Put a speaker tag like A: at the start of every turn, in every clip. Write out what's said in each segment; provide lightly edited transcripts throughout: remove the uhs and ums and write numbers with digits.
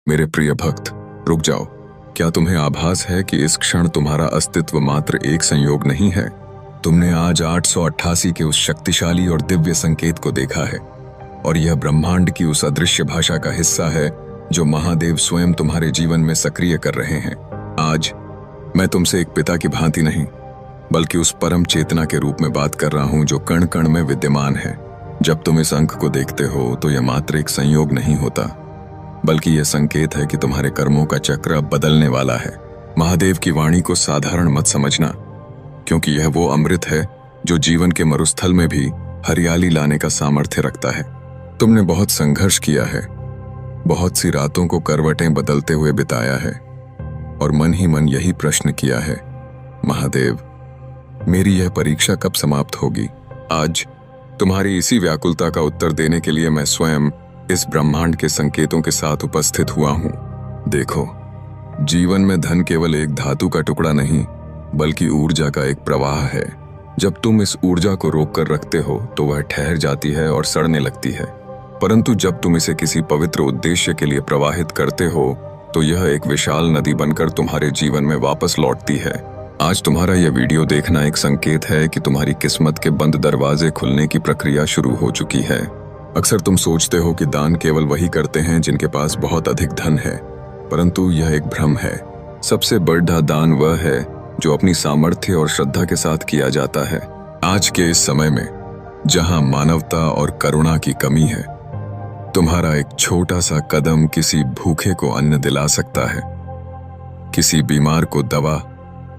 A: मेरे प्रिय भक्त, रुक जाओ। क्या तुम्हें आभास है कि इस क्षण तुम्हारा अस्तित्व मात्र एक संयोग नहीं है? तुमने आज 888 के उस शक्तिशाली और दिव्य संकेत को देखा है, और यह ब्रह्मांड की उस अदृश्य भाषा का हिस्सा है जो महादेव स्वयं तुम्हारे जीवन में सक्रिय कर रहे हैं। आज मैं तुमसे एक पिता की भांति नहीं, बल्कि उस परम चेतना के रूप में बात कर रहा हूं जो कण कण में विद्यमान है। जब तुम इस अंक को देखते हो तो यह मात्र एक संयोग नहीं होता, बल्कि यह संकेत है कि तुम्हारे कर्मों का चक्र अब बदलने वाला है। महादेव की वाणी को साधारण मत समझना, क्योंकि यह वो अमृत है जो जीवन के मरुस्थल में भी हरियाली लाने का सामर्थ्य रखता है। तुमने बहुत संघर्ष किया है, बहुत सी रातों को करवटें बदलते हुए बिताया है, और मन ही मन यही प्रश्न किया है, महादेव, मेरी यह परीक्षा कब समाप्त होगी? आज तुम्हारी इसी व्याकुलता का उत्तर देने के लिए मैं स्वयं इस ब्रह्मांड के संकेतों के साथ उपस्थित हुआ हूं। देखो, जीवन में धन केवल एक धातु का टुकड़ा नहीं, बल्कि ऊर्जा का एक प्रवाह है। जब तुम इस ऊर्जा को रोक कर रखते हो तो वह ठहर जाती है और सड़ने लगती है, परंतु जब तुम इसे किसी पवित्र उद्देश्य के लिए प्रवाहित करते हो तो यह एक विशाल नदी बनकर तुम्हारे जीवन में वापस लौटती है। आज तुम्हारा यह वीडियो देखना एक संकेत है कि तुम्हारी किस्मत के बंद दरवाजे खुलने की प्रक्रिया शुरू हो चुकी है। अक्सर तुम सोचते हो कि दान केवल वही करते हैं जिनके पास बहुत अधिक धन है, परंतु यह एक भ्रम है। सबसे बड़ा दान वह है जो अपनी सामर्थ्य और श्रद्धा के साथ किया जाता है। आज के इस समय में, जहां मानवता और करुणा की कमी है, तुम्हारा एक छोटा सा कदम किसी भूखे को अन्न दिला सकता है, किसी बीमार को दवा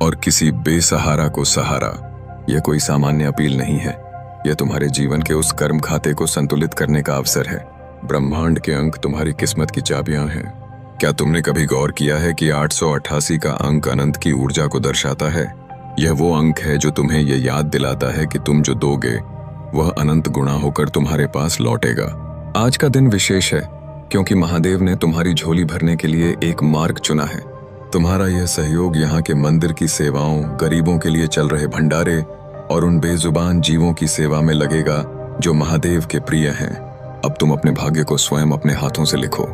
A: और किसी बेसहारा को सहारा। यह कोई सामान्य अपील नहीं है, यह तुम्हारे जीवन के उस कर्म खाते को संतुलित करने का अवसर है। ब्रह्मांड के अंक तुम्हारी किस्मत की चाबियां हैं। क्या तुमने कभी गौर किया है कि 888 का अंक अनंत की ऊर्जा को दर्शाता है? यह वो अंक है जो तुम्हें यह याद दिलाता है कि तुम जो दोगे वह अनंत गुणा होकर तुम्हारे पास लौटेगा। आज का दिन विशेष है क्योंकि महादेव ने तुम्हारी झोली भरने के लिए एक मार्ग चुना है। तुम्हारा यह सहयोग यहाँ के मंदिर की सेवाओं, गरीबों के लिए चल रहे भंडारे और उन बेजुबान जीवों की सेवा में लगेगा जो महादेव के प्रिय हैं। अब तुम अपने भाग्य को स्वयं अपने हाथों से लिखो।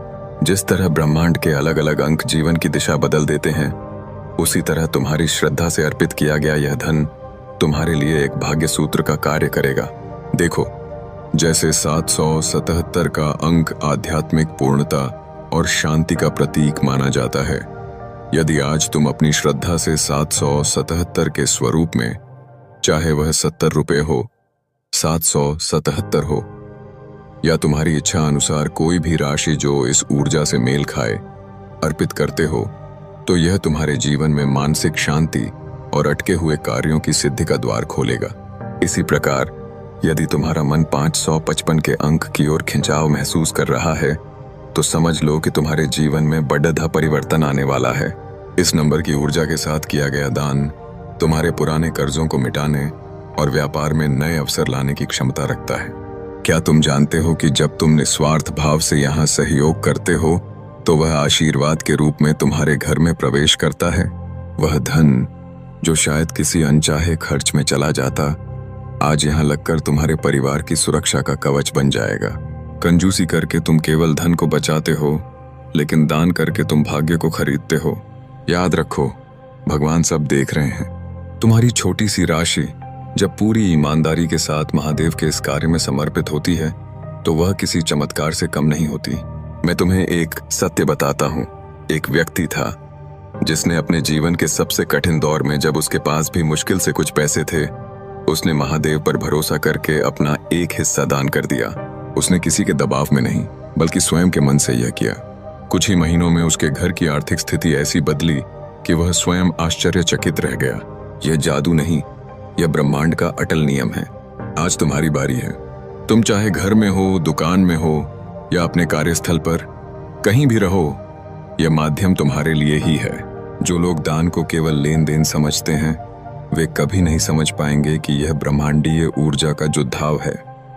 A: जिस तरह ब्रह्मांड के अलग अलग अंक जीवन की दिशा बदल देते हैं, उसी तरह तुम्हारी श्रद्धा से अर्पित किया गया यह धन तुम्हारे लिए एक भाग्य सूत्र का कार्य करेगा। देखो, जैसे 777 का अंक आध्यात्मिक पूर्णता और शांति का प्रतीक माना जाता है, यदि आज तुम अपनी श्रद्धा से 777 के स्वरूप में, चाहे वह 70 रुपए हो, 777 हो, या तुम्हारी इच्छा अनुसार कोई भी राशि जो इस ऊर्जा से मेल खाए, अर्पित करते हो, तो यह तुम्हारे जीवन में मानसिक शांति और अटके हुए कार्यों की सिद्धि का द्वार खोलेगा। इसी प्रकार यदि तुम्हारा मन 555 के अंक की ओर खिंचाव महसूस कर रहा है, तो समझ लो कि तुम्हारे जीवन में बड़ा परिवर्तन आने वाला है। इस नंबर की ऊर्जा के साथ किया गया दान तुम्हारे पुराने कर्जों को मिटाने और व्यापार में नए अवसर लाने की क्षमता रखता है। क्या तुम जानते हो कि जब तुम निस्वार्थ भाव से यहाँ सहयोग करते हो तो वह आशीर्वाद के रूप में तुम्हारे घर में प्रवेश करता है? वह धन जो शायद किसी अनचाहे खर्च में चला जाता, आज यहाँ लगकर तुम्हारे परिवार की सुरक्षा का कवच बन जाएगा। कंजूसी करके तुम केवल धन को बचाते हो, लेकिन दान करके तुम भाग्य को खरीदते हो। याद रखो, भगवान सब देख रहे हैं। तुम्हारी छोटी सी राशि जब पूरी ईमानदारी के साथ महादेव के इस कार्य में समर्पित होती है, तो वह किसी चमत्कार से कम नहीं होती। मैं तुम्हें एक सत्य बताता हूँ। एक व्यक्ति था जिसने अपने जीवन के सबसे कठिन दौर में, जब उसके पास भी मुश्किल से कुछ पैसे थे, उसने महादेव पर भरोसा करके अपना एक हिस्सा दान कर दिया। उसने किसी के दबाव में नहीं, बल्कि स्वयं के मन से यह किया। कुछ ही महीनों में उसके घर की आर्थिक स्थिति ऐसी बदली कि वह स्वयं आश्चर्यचकित रह गया। यह जादू नहीं, यह ब्रह्मांड का अटल नियम है। आज तुम्हारी बारी है। तुम चाहे घर में हो, दुकान में हो या अपने कार्यस्थल पर, कहीं भी रहो, यह माध्यम तुम्हारे लिए ही है। जो लोग दान को केवल लेन देन समझते हैं, वे कभी नहीं समझ पाएंगे कि यह ब्रह्मांडीय ऊर्जा का जो धाव है।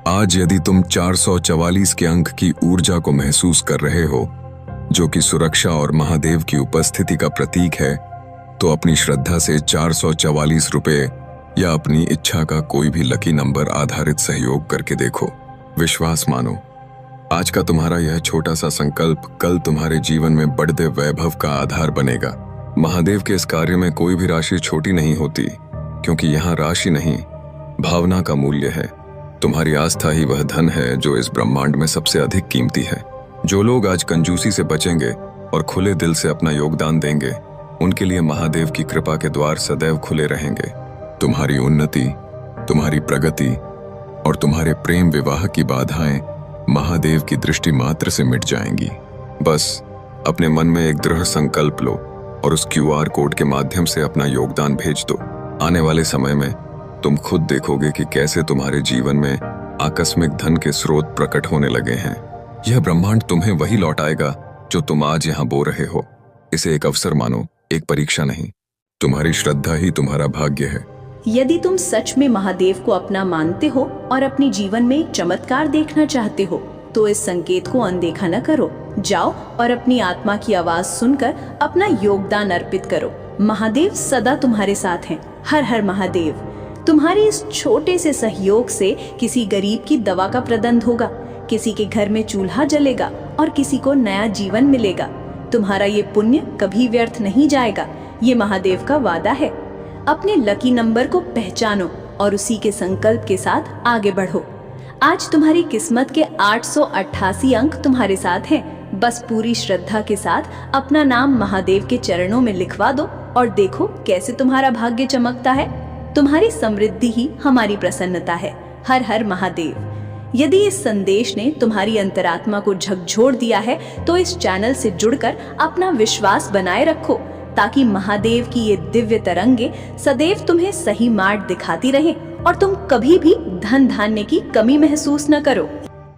A: आज यदि तुम 444 के अंक की ऊर्जा को महसूस कर रहे हो, जो कि सुरक्षा और महादेव की उपस्थिति का प्रतीक है, तो अपनी श्रद्धा से 444 रुपए या अपनी इच्छा का कोई भी लकी नंबर आधारित सहयोग करके देखो। विश्वास मानो, आज का तुम्हारा यह छोटा सा संकल्प कल तुम्हारे जीवन में बढ़ते वैभव का आधार बनेगा। महादेव के इस कार्य में कोई भी राशि छोटी नहीं होती, क्योंकि यहाँ राशि नहीं, भावना का मूल्य है। तुम्हारी आस्था ही वह धन है जो इस ब्रह्मांड में सबसे अधिक कीमती है। जो लोग आज कंजूसी से बचेंगे और खुले दिल से अपना योगदान देंगे, उनके लिए महादेव की कृपा के द्वार सदैव खुले रहेंगे। तुम्हारी उन्नति, तुम्हारी प्रगति और तुम्हारे प्रेम विवाह की बाधाएं महादेव की दृष्टि मात्र से मिट जाएंगी। बस अपने मन में एक दृढ़ संकल्प लो और उस QR कोड के माध्यम से अपना योगदान भेज दो। आने वाले समय में तुम खुद देखोगे कि कैसे तुम्हारे जीवन में आकस्मिक धन के स्रोत प्रकट होने लगे हैं। यह ब्रह्मांड तुम्हें वही लौटाएगा जो तुम आज यहाँ बो रहे हो। इसे एक अवसर मानो, एक परीक्षा नहीं। तुम्हारी श्रद्धा ही तुम्हारा भाग्य है।
B: यदि तुम सच में महादेव को अपना मानते हो और अपने जीवन में एक चमत्कार देखना चाहते हो, तो इस संकेत को अनदेखा न करो। जाओ और अपनी आत्मा की आवाज सुनकर अपना योगदान अर्पित करो। महादेव सदा तुम्हारे साथ हैं। हर हर महादेव। तुम्हारी इस छोटे से सहयोग से किसी गरीब की दवा का प्रबंध होगा, किसी के घर में चूल्हा जलेगा और किसी को नया जीवन मिलेगा। तुम्हारा ये पुण्य कभी व्यर्थ नहीं जाएगा, ये महादेव का वादा है। अपने लकी नंबर को पहचानो और उसी के संकल्प के साथ आगे बढ़ो। आज तुम्हारी किस्मत के 888 अंक तुम्हारे साथ हैं। बस पूरी श्रद्धा के साथ अपना नाम महादेव के चरणों में लिखवा दो और देखो कैसे तुम्हारा भाग्य चमकता है। तुम्हारी समृद्धि ही हमारी प्रसन्नता है। हर हर महादेव। यदि इस संदेश ने तुम्हारी अंतरात्मा को झकझोर दिया है, तो इस चैनल से जुड़कर अपना विश्वास बनाए रखो, ताकि महादेव की ये दिव्य तरंगे सदैव तुम्हें सही मार्ग दिखाती रहें और तुम कभी भी धन धान्य की कमी महसूस न करो।